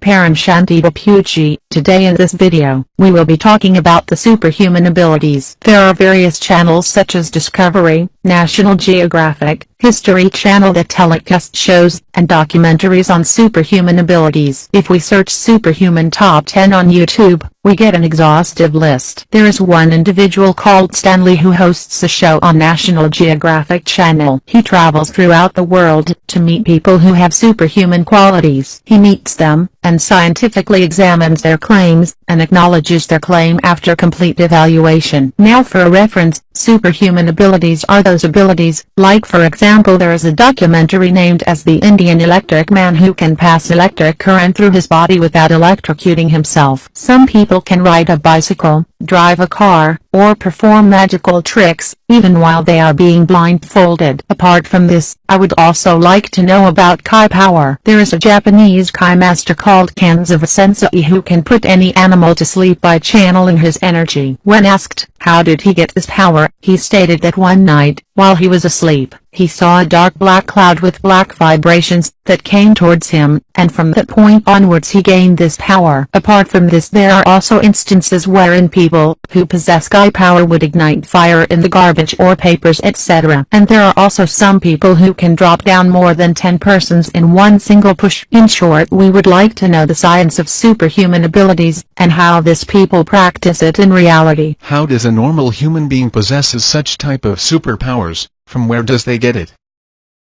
Paramshanti Bapuji. Today in this video, we will be talking about the superhuman abilities. There are various channels such as Discovery, National Geographic, History Channel that telecast shows and documentaries on superhuman abilities. If we search Superhuman Top 10 on YouTube, we get an exhaustive list. There is one individual called Stanley who hosts a show on National Geographic Channel. He travels throughout the world to meet people who have superhuman qualities. He meets them, and scientifically examines their claims, and acknowledges their claim after complete evaluation. Now for a reference, superhuman abilities are those abilities, like for example there is a documentary named as The Indian Electric Man who can pass electric current through his body without electrocuting himself. Some people can ride a bicycle, drive a car, or perform magical tricks, even while they are being blindfolded. Apart from this, I would also like to know about Kai power. There is a Japanese Kai master called Kanzawa Sensei who can put any animal to sleep by channeling his energy. When asked, how did he get this power, he stated that one night, while he was asleep, he saw a dark black cloud with black vibrations that came towards him, and from that point onwards he gained this power. Apart from this, there are also instances wherein people who possess Kai power would ignite fire in the garbage or papers, etc. And there are also some people who can drop down more than 10 persons in one single push. In short, we would like to know the science of superhuman abilities, and how this people practice it in reality. How does a normal human being possesses such type of superpowers? From where does they get it?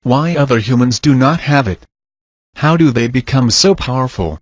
Why other humans do not have it? How do they become so powerful?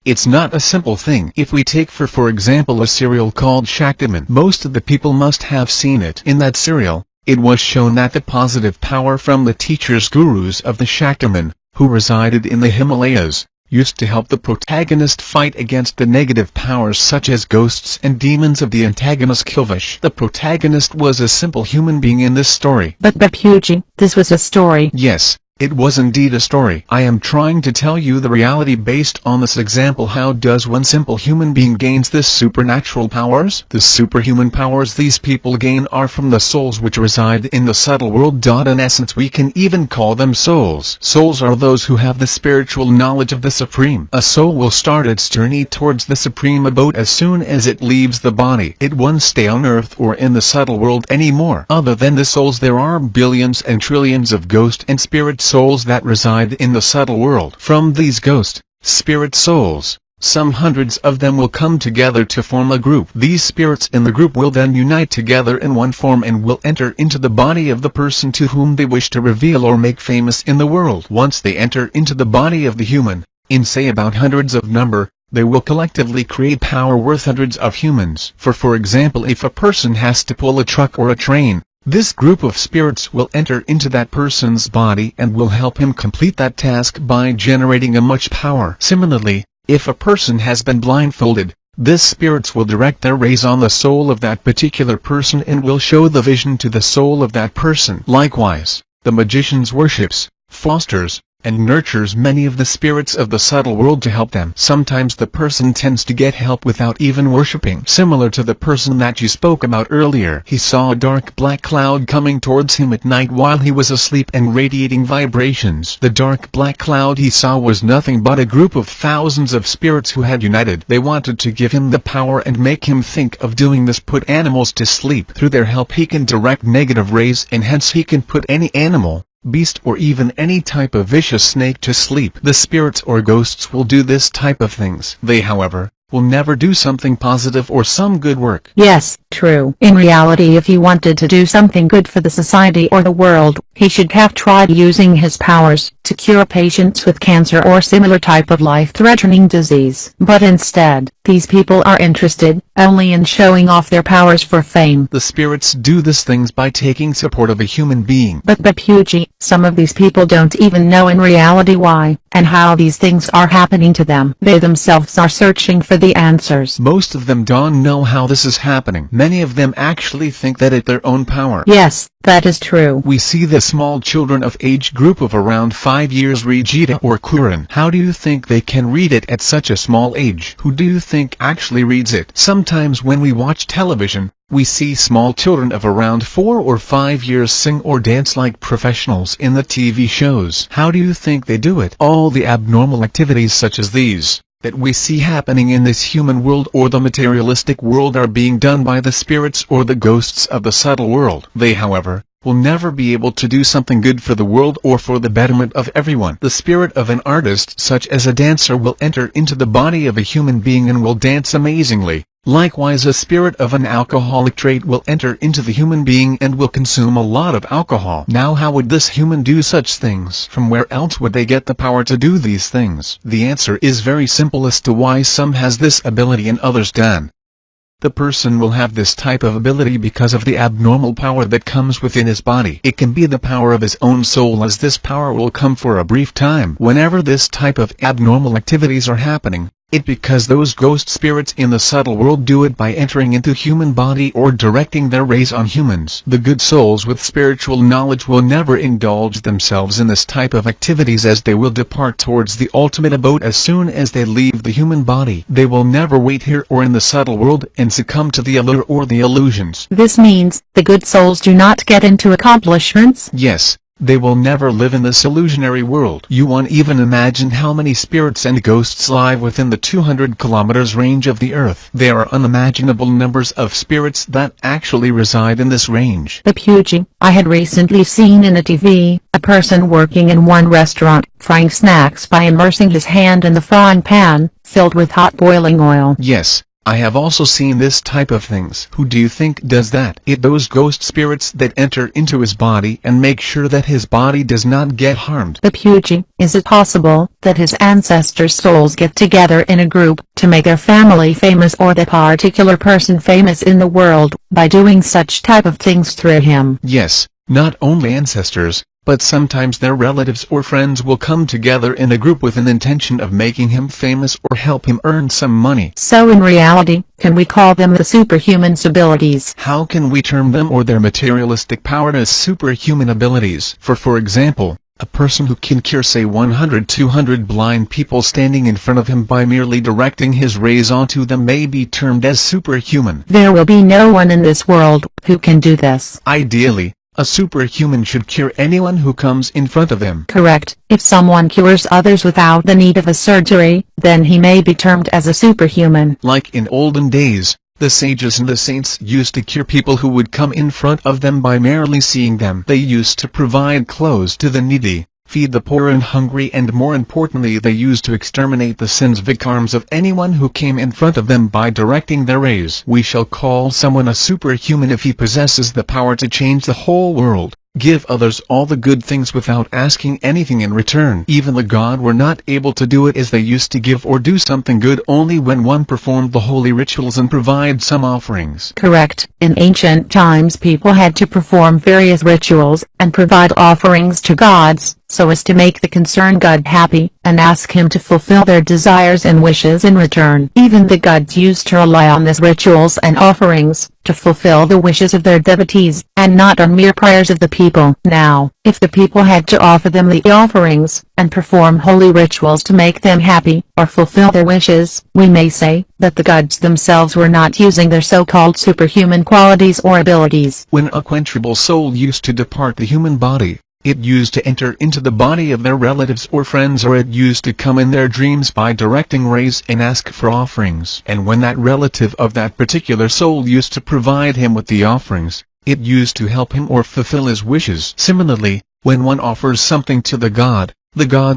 It's not a simple thing. If we take for example a serial called Shaktiman, most of the people must have seen it. In that serial, it was shown that the positive power from the teachers gurus of the Shaktiman, who resided in the Himalayas, used to help the protagonist fight against the negative powers such as ghosts and demons of the antagonist Kilvish. The protagonist was a simple human being in this story. But Bapuji, this was a story. Yes, it was indeed a story. I am trying to tell you the reality based on this example. How does one simple human being gains this supernatural powers? The superhuman powers these people gain are from the souls which reside in the subtle world. In essence, we can even call them souls. Souls are those who have the spiritual knowledge of the Supreme. A soul will start its journey towards the Supreme abode as soon as it leaves the body. It won't stay on earth or in the subtle world anymore. Other than the souls, there are billions and trillions of ghost and spirit souls that reside in the subtle world. From these ghost, spirit souls, some hundreds of them will come together to form a group. These spirits in the group will then unite together in one form and will enter into the body of the person to whom they wish to reveal or make famous in the world. Once they enter into the body of the human, in say about hundreds of number, they will collectively create power worth hundreds of humans. For example, if a person has to pull a truck or a train, this group of spirits will enter into that person's body and will help him complete that task by generating a much power. Similarly, if a person has been blindfolded, these spirits will direct their rays on the soul of that particular person and will show the vision to the soul of that person. Likewise, the magicians worships, fosters, and nurtures many of the spirits of the subtle world to help them. Sometimes the person tends to get help without even worshipping. Similar to the person that you spoke about earlier. He saw a dark black cloud coming towards him at night while he was asleep and radiating vibrations. The dark black cloud he saw was nothing but a group of thousands of spirits who had united. They wanted to give him the power and make him think of doing this. Put animals to sleep. Through their help he can direct negative rays, and hence he can put any animal, beast, or even any type of vicious snake to sleep. The spirits or ghosts will do this type of things. They, however, will never do something positive or some good work. Yes, true. In reality, if he wanted to do something good for the society or the world, he should have tried using his powers to cure patients with cancer or similar type of life-threatening disease. But instead, these people are interested only in showing off their powers for fame. The spirits do these things by taking support of a human being. But Bapuji, some of these people don't even know in reality why and how these things are happening to them. They themselves are searching for the answers. Most of them don't know how this is happening. Many of them actually think that it's their own power. Yes, that is true. We see the small children of age group of around 5 years read Gita or Quran. How do you think they can read it at such a small age? Who do you think actually reads it? Sometimes when we watch television, we see small children of around 4 or 5 years sing or dance like professionals in the TV shows. How do you think they do it? All the abnormal activities such as these, that we see happening in this human world or the materialistic world are being done by the spirits or the ghosts of the subtle world. They, however, will never be able to do something good for the world or for the betterment of everyone. The spirit of an artist such as a dancer will enter into the body of a human being and will dance amazingly. Likewise, a spirit of an alcoholic trait will enter into the human being and will consume a lot of alcohol. Now how would this human do such things? From where else would they get the power to do these things? The answer is very simple as to why some has this ability and others don't. The person will have this type of ability because of the abnormal power that comes within his body. It can be the power of his own soul, as this power will come for a brief time. Whenever this type of abnormal activities are happening, it's because those ghost spirits in the subtle world do it by entering into human body or directing their rays on humans. The good souls with spiritual knowledge will never indulge themselves in this type of activities, as they will depart towards the ultimate abode as soon as they leave the human body. They will never wait here or in the subtle world and succumb to the allure or the illusions. This means the good souls do not get into accomplishments? Yes. They will never live in this illusionary world. You won't even imagine how many spirits and ghosts live within the 200 kilometers range of the earth. There are unimaginable numbers of spirits that actually reside in this range. Bapuji, I had recently seen in a TV, a person working in one restaurant, frying snacks by immersing his hand in the frying pan, filled with hot boiling oil. Yes. I have also seen this type of things. Who do you think does that? It's those ghost spirits that enter into his body and make sure that his body does not get harmed. Bapuji, is it possible that his ancestors' souls get together in a group to make their family famous or the particular person famous in the world by doing such type of things through him? Yes, not only ancestors, but sometimes their relatives or friends will come together in a group with an intention of making him famous or help him earn some money. So in reality, can we call them the superhuman's abilities? How can we term them or their materialistic power as superhuman abilities? For example, a person who can cure say 100-200 blind people standing in front of him by merely directing his rays onto them may be termed as superhuman. There will be no one in this world who can do this. Ideally, a superhuman should cure anyone who comes in front of him. Correct. If someone cures others without the need of a surgery, then he may be termed as a superhuman. Like in olden days, the sages and the saints used to cure people who would come in front of them by merely seeing them. They used to provide clothes to the needy, feed the poor and hungry, and more importantly they used to exterminate the sins vikarms of anyone who came in front of them by directing their rays. We shall call someone a superhuman if he possesses the power to change the whole world, give others all the good things without asking anything in return. Even the god were not able to do it, as they used to give or do something good only when one performed the holy rituals and provide some offerings. Correct. In ancient times people had to perform various rituals and provide offerings to gods, so as to make the concerned god happy, and ask him to fulfill their desires and wishes in return. Even the gods used to rely on these rituals and offerings to fulfill the wishes of their devotees, and not on mere prayers of the people. Now, if the people had to offer them the offerings, and perform holy rituals to make them happy, or fulfill their wishes, we may say that the gods themselves were not using their so-called superhuman qualities or abilities. When a quenchable soul used to depart the human body, it used to enter into the body of their relatives or friends, or it used to come in their dreams by directing rays and ask for offerings. And when that relative of that particular soul used to provide him with the offerings, it used to help him or fulfill his wishes. Similarly, when one offers something to the god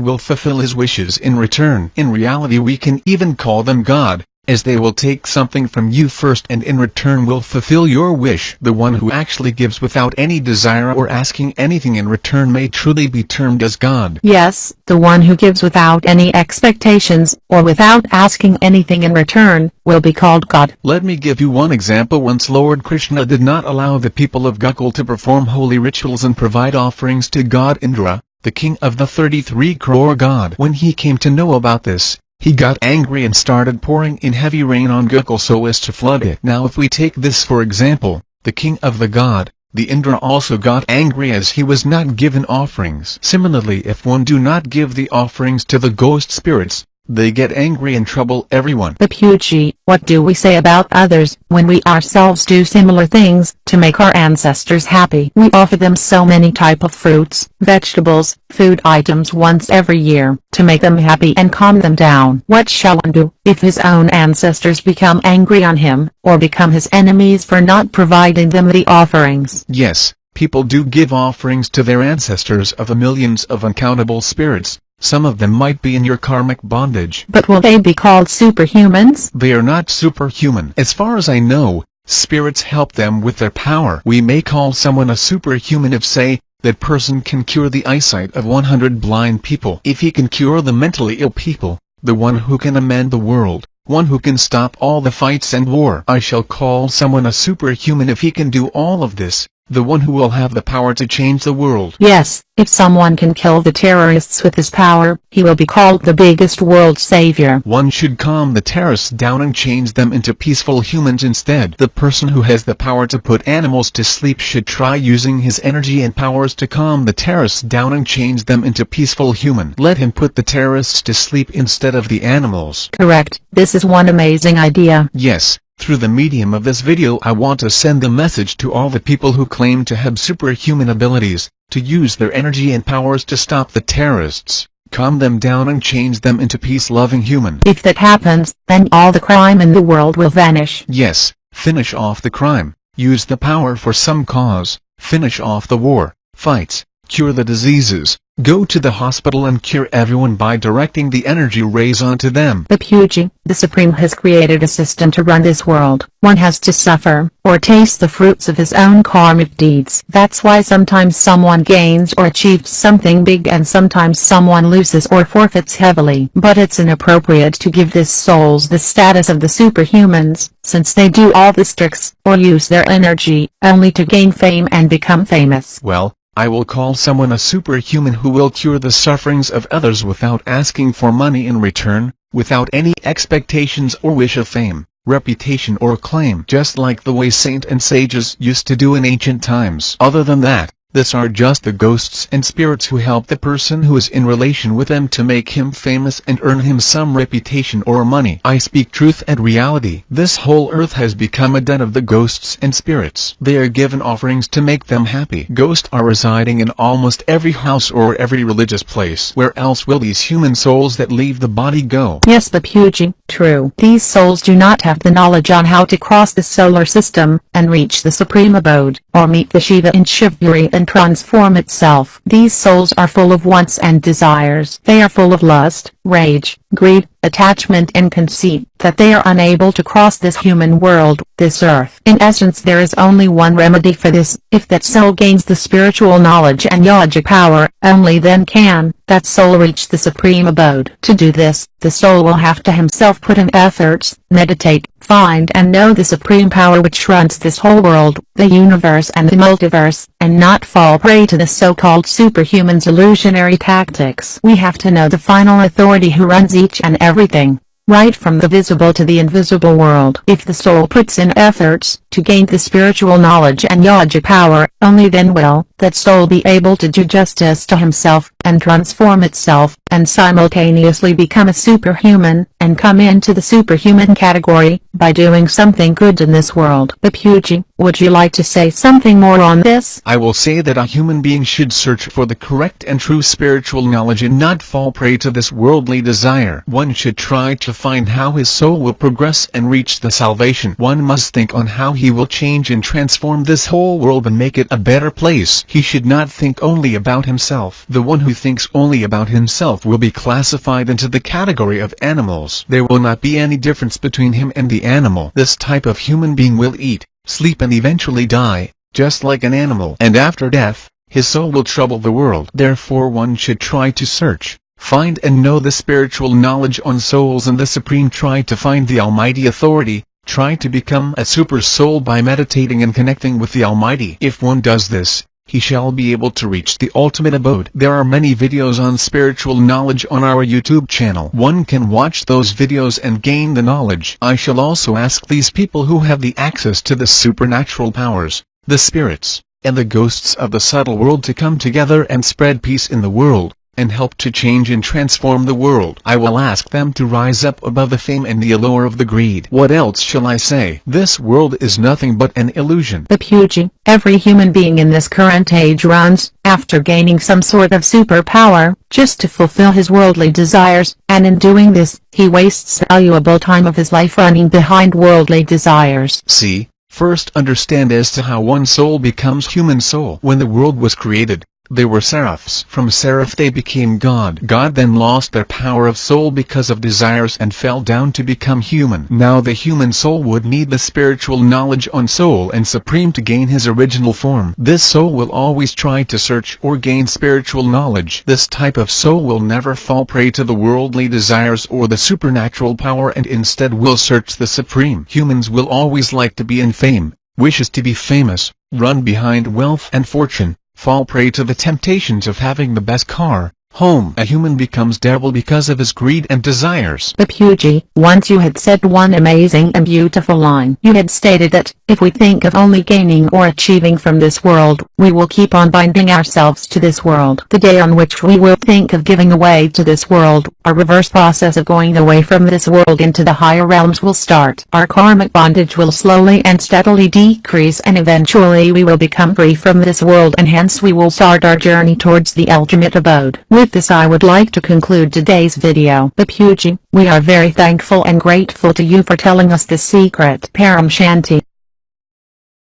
will fulfill his wishes in return. In reality we can even call them God, as they will take something from you first and in return will fulfill your wish. The one who actually gives without any desire or asking anything in return may truly be termed as God. Yes, the one who gives without any expectations, or without asking anything in return, will be called God. Let me give you one example. Once Lord Krishna did not allow the people of Gokul to perform holy rituals and provide offerings to God Indra, the king of the 33 crore god. When he came to know about this, he got angry and started pouring in heavy rain on Gokul so as to flood it. Now if we take this for example, the king of the god, the Indra, also got angry as he was not given offerings. Similarly, if one do not give the offerings to the ghost spirits, They get angry and trouble everyone. Bapuji, what do we say about others when we ourselves do similar things to make our ancestors happy? We offer them so many type of fruits, vegetables, food items once every year to make them happy and calm them down. What shall one do if his own ancestors become angry on him, or become his enemies for not providing them the offerings? Yes, people do give offerings to their ancestors of the millions of uncountable spirits. Some of them might be in your karmic bondage. But will they be called superhumans? They are not superhuman. As far as I know, spirits help them with their power. We may call someone a superhuman if, say, that person can cure the eyesight of 100 blind people. If he can cure the mentally ill people, the one who can amend the world, one who can stop all the fights and war. I shall call someone a superhuman if he can do all of this, the one who will have the power to change the world. Yes, if someone can kill the terrorists with his power, he will be called the biggest world savior. One should calm the terrorists down and change them into peaceful humans instead. The person who has the power to put animals to sleep should try using his energy and powers to calm the terrorists down and change them into peaceful human. Let him put the terrorists to sleep instead of the animals. Correct. This is one amazing idea. Yes. Through the medium of this video, I want to send a message to all the people who claim to have superhuman abilities, to use their energy and powers to stop the terrorists, calm them down and change them into peace-loving human. If that happens, then all the crime in the world will vanish. Yes, finish off the crime, use the power for some cause, finish off the war, fights, cure the diseases, go to the hospital and cure everyone by directing the energy rays onto them. Bapuji, the Supreme has created a system to run this world. One has to suffer, or taste the fruits of his own karmic deeds. That's why sometimes someone gains or achieves something big and sometimes someone loses or forfeits heavily. But it's inappropriate to give these souls the status of the superhumans, since they do all the tricks, or use their energy, only to gain fame and become famous. Well, I will call someone a superhuman who will cure the sufferings of others without asking for money in return, without any expectations or wish of fame, reputation or acclaim, just like the way saints and sages used to do in ancient times. Other than that, these are just the ghosts and spirits who help the person who is in relation with them to make him famous and earn him some reputation or money. I speak truth and reality. This whole earth has become a den of the ghosts and spirits. They are given offerings to make them happy. Ghosts are residing in almost every house or every religious place. Where else will these human souls that leave the body go? Yes, Bapuji, true. These souls do not have the knowledge on how to cross the solar system, and reach the supreme abode, or meet the Shiva in Shivpuri and transform itself. These souls are full of wants and desires. They are full of lust, rage, greed, attachment and conceit, that they are unable to cross this human world, this earth. In essence, there is only one remedy for this. If that soul gains the spiritual knowledge and yogic power, only then can that soul reach the supreme abode. To do this, the soul will have to himself put in efforts, meditate, find and know the supreme power which runs this whole world, the universe and the multiverse, and not fall prey to the so-called superhuman's illusionary tactics. We have to know the final authority who runs each and everything, right from the visible to the invisible world. If the soul puts in efforts to gain the spiritual knowledge and yogic power, only then will that soul be able to do justice to himself, and transform itself, and simultaneously become a superhuman, and come into the superhuman category, by doing something good in this world. Bapuji, would you like to say something more on this? I will say that a human being should search for the correct and true spiritual knowledge and not fall prey to this worldly desire. One should try to find how his soul will progress and reach the salvation. One must think on how he will change and transform this whole world and make it a better place. He should not think only about himself. The one who thinks only about himself will be classified into the category of animals. There will not be any difference between him and the animal. This type of human being will eat, sleep and eventually die, just like an animal. And after death, his soul will trouble the world. Therefore one should try to search, find and know the spiritual knowledge on souls and the Supreme. Try to find the Almighty authority, try to become a super soul by meditating and connecting with the Almighty. If one does this, he shall be able to reach the ultimate abode. There are many videos on spiritual knowledge on our YouTube channel. One can watch those videos and gain the knowledge. I shall also ask these people who have the access to the supernatural powers, the spirits, and the ghosts of the subtle world to come together and spread peace in the world, and help to change and transform the world. I will ask them to rise up above the fame and the allure of the greed. What else shall I say? This world is nothing but an illusion. Bapuji, every human being in this current age runs after gaining some sort of superpower, just to fulfill his worldly desires, and in doing this, he wastes valuable time of his life running behind worldly desires. See, first understand as to how one soul becomes human soul. When the world was created, they were seraphs. From seraph they became God. God then lost their power of soul because of desires and fell down to become human. Now the human soul would need the spiritual knowledge on soul and supreme to gain his original form. This soul will always try to search or gain spiritual knowledge. This type of soul will never fall prey to the worldly desires or the supernatural power and instead will search the supreme. Humans will always like to be in fame, wishes to be famous, run behind wealth and fortune, fall prey to the temptations of having the best car, home. A human becomes devil because of his greed and desires. Bapuji, once you had said one amazing and beautiful line. You had stated that, if we think of only gaining or achieving from this world, we will keep on binding ourselves to this world. The day on which we will think of giving away to this world, a reverse process of going away from this world into the higher realms will start. Our karmic bondage will slowly and steadily decrease and eventually we will become free from this world and hence we will start our journey towards the ultimate abode. With this I would like to conclude today's video. Bapuji, we are very thankful and grateful to you for telling us this secret. Paramshanti.